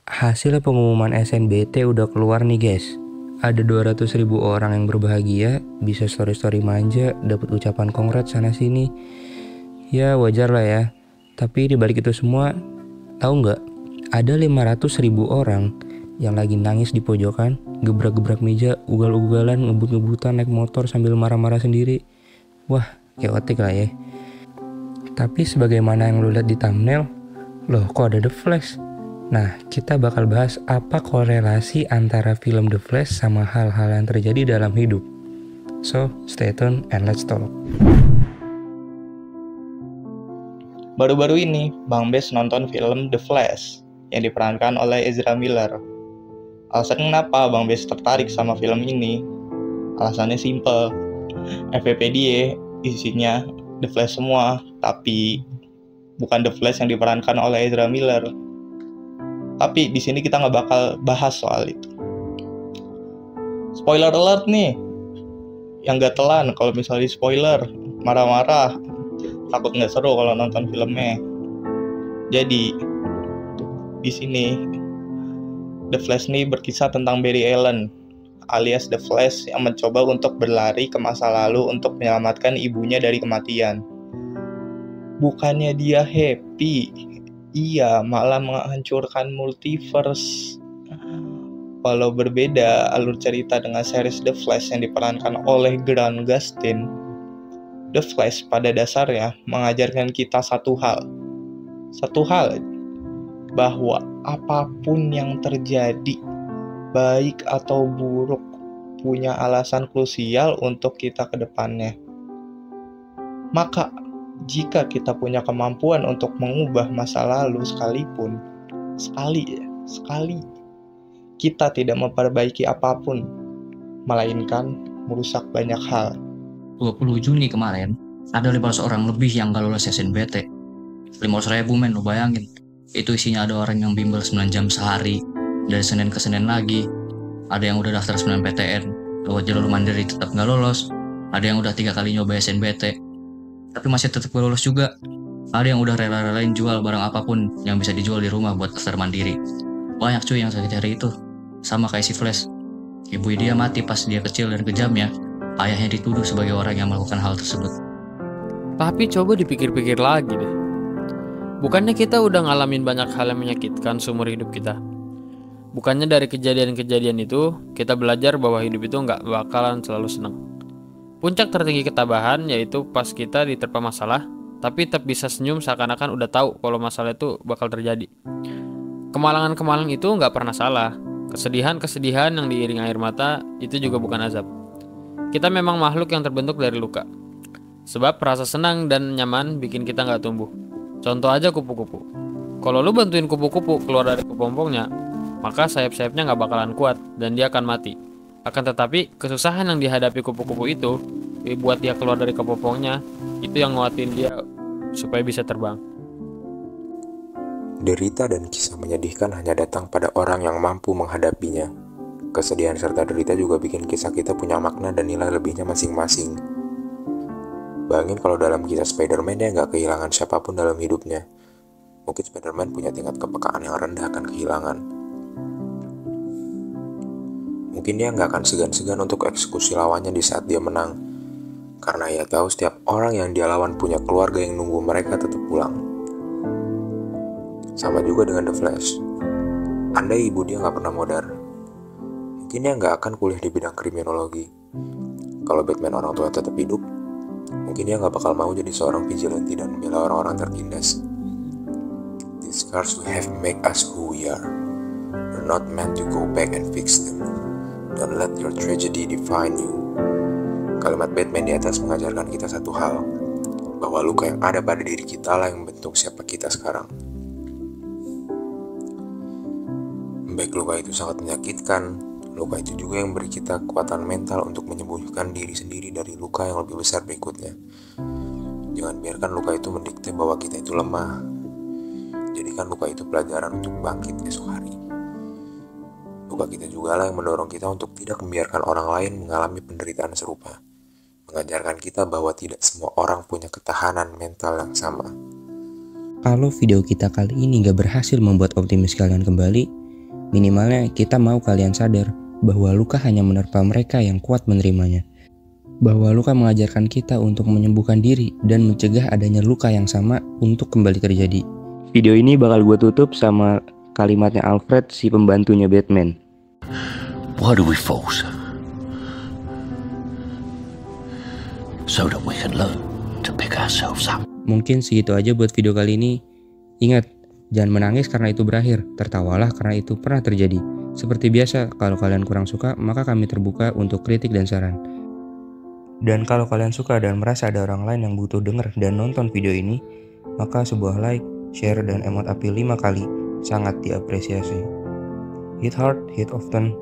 Hasil pengumuman SNBT udah keluar nih guys. Ada 200.000 orang yang berbahagia, bisa story-story manja, dapat ucapan kongrat sana sini. Ya wajar lah ya. Tapi dibalik itu semua, tahu nggak? Ada 500.000 orang yang lagi nangis di pojokan, gebrak-gebrak meja, ugal-ugalan, ngebut-ngebutan naik motor sambil marah-marah sendiri. Wah, chaotic lah ya. Tapi sebagaimana yang lu lihat di thumbnail, loh kok ada The Flash? Nah, kita bakal bahas apa korelasi antara film The Flash sama hal-hal yang terjadi dalam hidup. So, stay tuned and let's talk. Baru-baru ini, Bang Bes nonton film The Flash yang diperankan oleh Ezra Miller. Alasan kenapa Bang Bes tertarik sama film ini? Alasannya simple. FYP dia isinya The Flash semua, tapi bukan The Flash yang diperankan oleh Ezra Miller. Tapi di sini kita nggak bakal bahas soal itu. Spoiler alert nih, yang nggak telan kalau misalnya spoiler, marah-marah, takut nggak seru kalau nonton filmnya. Jadi di sini The Flash nih berkisah tentang Barry Allen alias The Flash yang mencoba untuk berlari ke masa lalu untuk menyelamatkan ibunya dari kematian. Bukannya dia happy, ia malah menghancurkan multiverse. Walau berbeda alur cerita dengan series The Flash yang diperankan oleh Grant Gustin, The Flash pada dasarnya mengajarkan kita satu hal, bahwa apapun yang terjadi, baik atau buruk, punya alasan krusial untuk kita ke depannya. Maka, jika kita punya kemampuan untuk mengubah masa lalu sekalipun, sekali, kita tidak memperbaiki apapun, melainkan merusak banyak hal. 20 Juni kemarin, ada 500 orang lebih yang gak lolos SNBT. 500.000 men, lo bayangin. Itu isinya ada orang yang bimbel 9 jam sehari, dari Senin ke Senin lagi. Ada yang udah daftar 9 PTN, lewat jalur mandiri tetap gak lolos. Ada yang udah 3 kali nyoba SNBT, tapi masih tetap gak lolos juga. Ada yang udah rela-relain jual barang apapun yang bisa dijual di rumah buat daftar mandiri. Banyak cuy yang sakit hari itu. Sama kayak si Flash. Ibu dia mati pas dia kecil dan kejamnya. Ayahnya dituduh sebagai orang yang melakukan hal tersebut. Tapi coba dipikir-pikir lagi deh. Bukannya kita udah ngalamin banyak hal yang menyakitkan seumur hidup kita? Bukannya dari kejadian-kejadian itu, kita belajar bahwa hidup itu nggak bakalan selalu senang. Puncak tertinggi ketabahan yaitu pas kita diterpa masalah, tapi tetap bisa senyum seakan-akan udah tahu kalau masalah itu bakal terjadi. Kemalangan-kemalangan itu nggak pernah salah. Kesedihan-kesedihan yang diiring air mata itu juga bukan azab. Kita memang makhluk yang terbentuk dari luka. Sebab rasa senang dan nyaman bikin kita nggak tumbuh. Contoh aja kupu-kupu. Kalau lu bantuin kupu-kupu keluar dari kepompongnya, maka sayap-sayapnya nggak bakalan kuat dan dia akan mati. Akan tetapi kesusahan yang dihadapi kupu-kupu itu buat dia keluar dari kepompongnya, itu yang nguatin dia supaya bisa terbang. Derita dan kisah menyedihkan hanya datang pada orang yang mampu menghadapinya. Kesedihan serta derita juga bikin kisah kita punya makna dan nilai lebihnya masing-masing. Bayangin kalau dalam kisah Spider-Man dia nggak kehilangan siapapun dalam hidupnya. Mungkin Spider-Man punya tingkat kepekaan yang rendah akan kehilangan. Mungkin dia nggak akan segan-segan untuk eksekusi lawannya di saat dia menang. Karena ia tahu setiap orang yang dia lawan punya keluarga yang nunggu mereka tetap pulang. Sama juga dengan The Flash. Andai ibu dia nggak pernah modar, mungkin dia nggak akan kuliah di bidang kriminologi. Kalau Batman orang tua tetap hidup, mungkin dia nggak bakal mau jadi seorang vigilante dan membela orang-orang tertindas. These scars we have make us who we are. We're not meant to go back and fix them. Don't let your tragedy define you. Kalimat Batman di atas mengajarkan kita satu hal, bahwa luka yang ada pada diri kita lah yang membentuk siapa kita sekarang. Baik luka itu sangat menyakitkan, luka itu juga yang beri kita kekuatan mental untuk menyembuhkan diri sendiri dari luka yang lebih besar berikutnya. Jangan biarkan luka itu mendikte bahwa kita itu lemah. Jadikan luka itu pelajaran untuk bangkit esok hari. Luka kita juga lah yang mendorong kita untuk tidak membiarkan orang lain mengalami penderitaan serupa. Mengajarkan kita bahwa tidak semua orang punya ketahanan mental yang sama. Kalau video kita kali ini gak berhasil membuat optimis kalian kembali, Minimalnya kita mau kalian sadar bahwa luka hanya menerpa mereka yang kuat menerimanya. Bahwa luka mengajarkan kita untuk menyembuhkan diri dan mencegah adanya luka yang sama untuk kembali terjadi. Video ini bakal gue tutup sama kalimatnya Alfred, si pembantunya Batman. Why do we false? So that we can learn to pick ourselves up. Mungkin segitu aja buat video kali ini. Ingat, jangan menangis karena itu berakhir, tertawalah karena itu pernah terjadi. Seperti biasa, kalau kalian kurang suka, maka kami terbuka untuk kritik dan saran. Dan kalau kalian suka dan merasa ada orang lain yang butuh denger dan nonton video ini, maka sebuah like, share, dan emot api 5 kali sangat diapresiasi. Hit hard, hit often,